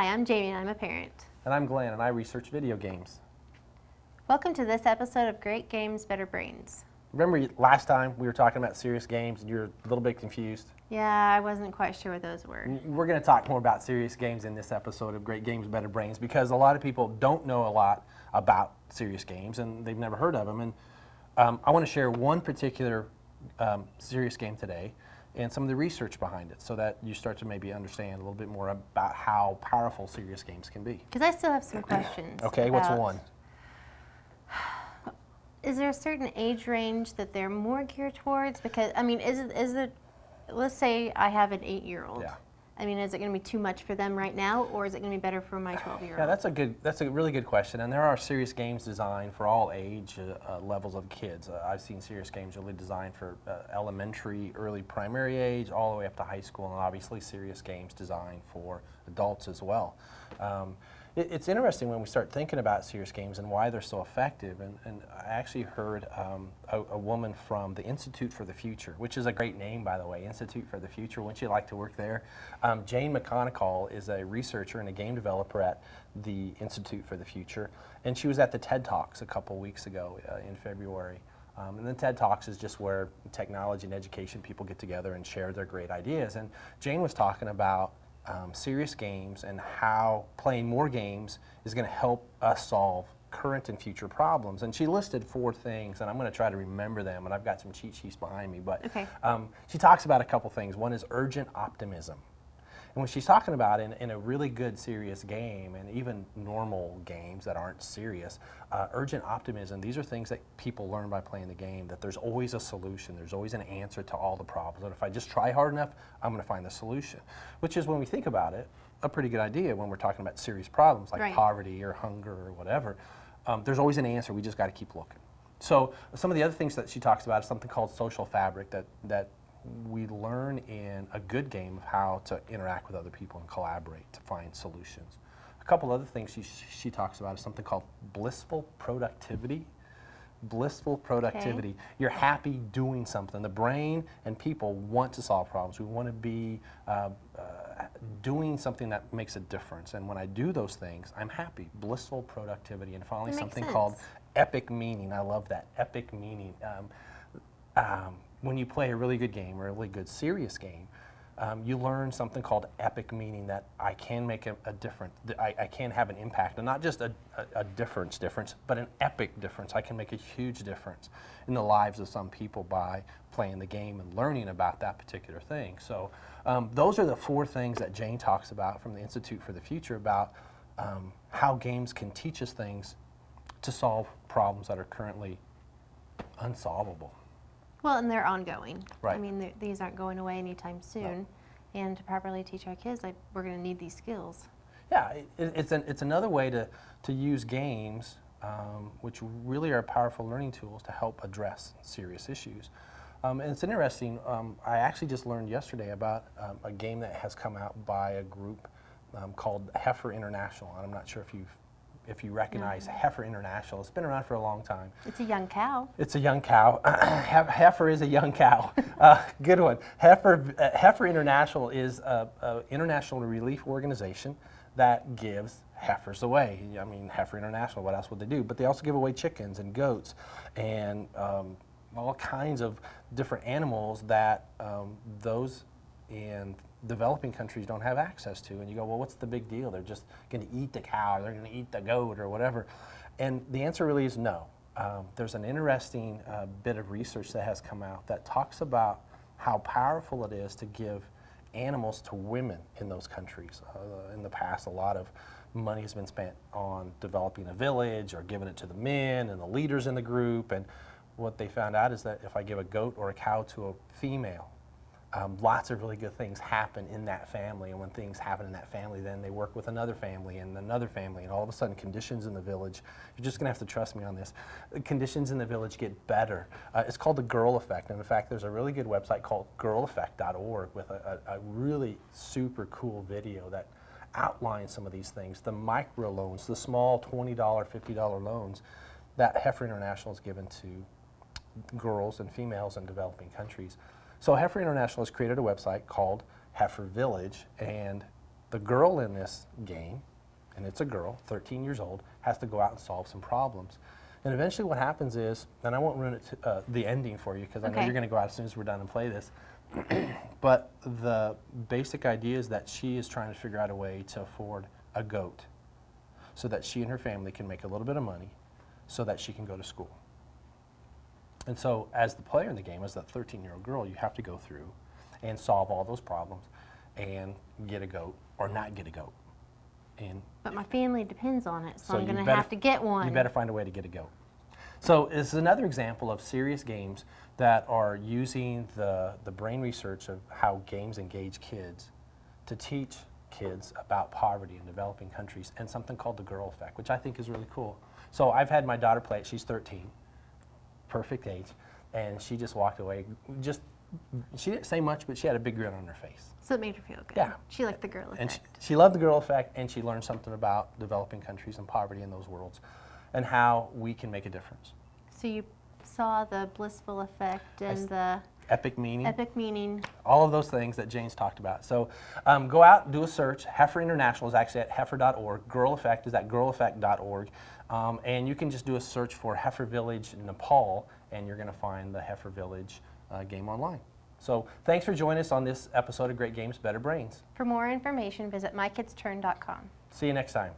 Hi, I'm Jamie and I'm a parent. And I'm Glenn and I research video games. Welcome to this episode of Great Games, Better Brains. Remember last time we were talking about serious games and you were a little bit confused? Yeah, I wasn't quite sure what those were. We're going to talk more about serious games in this episode of Great Games, Better Brains because a lot of people don't know a lot about serious games and they've never heard of them. And I want to share one particular serious game today and some of the research behind it so that you start to maybe understand a little bit more about how powerful serious games can be. Because I still have some questions. Okay, what's one? Is there a certain age range that they're more geared towards? Because, I mean, is it let's say I have an 8-year-old. Yeah. I mean, is it going to be too much for them right now, or is it going to be better for my 12-year-old? Yeah, that's a really good question, and there are serious games designed for all age levels of kids. I've seen serious games really designed for elementary, early primary age, all the way up to high school, and obviously serious games designed for adults as well. It's interesting when we start thinking about serious games and why they're so effective, and I actually heard a woman from the Institute for the Future, which is a great name, by the way, Institute for the Future. Wouldn't you like to work there? Jane McConnell is a researcher and a game developer at the Institute for the Future, and she was at the TED Talks a couple weeks ago in February. And the TED Talks is just where technology and education people get together and share their great ideas, and Jane was talking about serious games and how playing more games is going to help us solve current and future problems. And she listed 4 things, and I'm going to try to remember them, and I've got some cheat sheets behind me. But okay. She talks about a couple things. One is urgent optimism. And when she's talking about in a really good serious game, and even normal games that aren't serious, urgent optimism, these are things that people learn by playing the game, that there's always a solution, there's always an answer to all the problems, and if I just try hard enough, I'm going to find the solution. Which is, when we think about it, a pretty good idea when we're talking about serious problems like poverty or hunger or whatever. There's always an answer, we just got to keep looking. So some of the other things that she talks about is something called social fabric that we learn in a good game of how to interact with other people and collaborate to find solutions. A couple other things she talks about is something called blissful productivity. Blissful productivity. Okay. You're happy doing something. The brain and people want to solve problems. We want to be doing something that makes a difference. And when I do those things, I'm happy. Blissful productivity. And finally, something called epic meaning. I love that. Epic meaning. When you play a really good game or a really good serious game, you learn something called epic meaning, that I can make a difference. I can have an impact, and not just a difference, but an epic difference. I can make a huge difference in the lives of some people by playing the game and learning about that particular thing. So those are the 4 things that Jane talks about from the Institute for the Future about how games can teach us things to solve problems that are currently unsolvable. Well, and they're ongoing. Right. I mean, these aren't going away anytime soon. No. And to properly teach our kids, we're going to need these skills. Yeah, it's another way to use games, which really are powerful learning tools to help address serious issues. And it's interesting, I actually just learned yesterday about a game that has come out by a group called Heifer International. And I'm not sure if you recognize Heifer International. It's been around for a long time. It's a young cow. It's a young cow. Heifer is a young cow. Good one. Heifer International is an international relief organization that gives heifers away. I mean, Heifer International, what else would they do? But they also give away chickens and goats and all kinds of different animals that those in developing countries don't have access to. And you go, well, what's the big deal? They're just going to eat the cow, or they're going to eat the goat, or whatever. And the answer really is no. There's an interesting bit of research that has come out that talks about how powerful it is to give animals to women in those countries. In the past, a lot of money has been spent on developing a village or giving it to the men and the leaders in the group. And what they found out is that if I give a goat or a cow to a female, lots of really good things happen in that family, and when things happen in that family, then they work with another family, and all of a sudden conditions in the village, you're just going to have to trust me on this, conditions in the village get better. It's called the Girl Effect, and in fact there's a really good website called girleffect.org with a really super cool video that outlines some of these things, the micro loans, the small $20, $50 loans that Heifer International has given to girls and females in developing countries. So Heifer International has created a website called Heifer Village, and The girl in this game, and it's a girl, 13 years old, has to go out and solve some problems. And eventually what happens is, and I won't ruin it the ending for you because I know Okay. you're going to go out as soon as we're done and play this, but the basic idea is that she is trying to figure out a way to afford a goat so that she and her family can make a little bit of money so that she can go to school. And so as the player in the game, as that 13-year-old girl, you have to go through and solve all those problems and get a goat or not get a goat. And But my family depends on it, so I'm you going to better- have to get one. You better find a way to get a goat. So this is another example of serious games that are using the brain research of how games engage kids to teach kids about poverty in developing countries and something called the girl effect, which I think is really cool. So I've had my daughter play it. She's 13, perfect age, and she just walked away. She didn't say much, but she had a big grin on her face. So it made her feel good. Yeah. She liked the girl effect. And she loved the girl effect, and she learned something about developing countries and poverty in those worlds and how we can make a difference. So you saw the blissful effect and the Epic meaning. epic meaning. All of those things that Jane's talked about. So go out and do a search. Heifer International is actually at heifer.org. Girl Effect is at girleffect.org. And you can just do a search for Heifer Village, Nepal, and you're going to find the Heifer Village game online. So thanks for joining us on this episode of Great Games, Better Brains. For more information, visit mykidstturn.com. See you next time.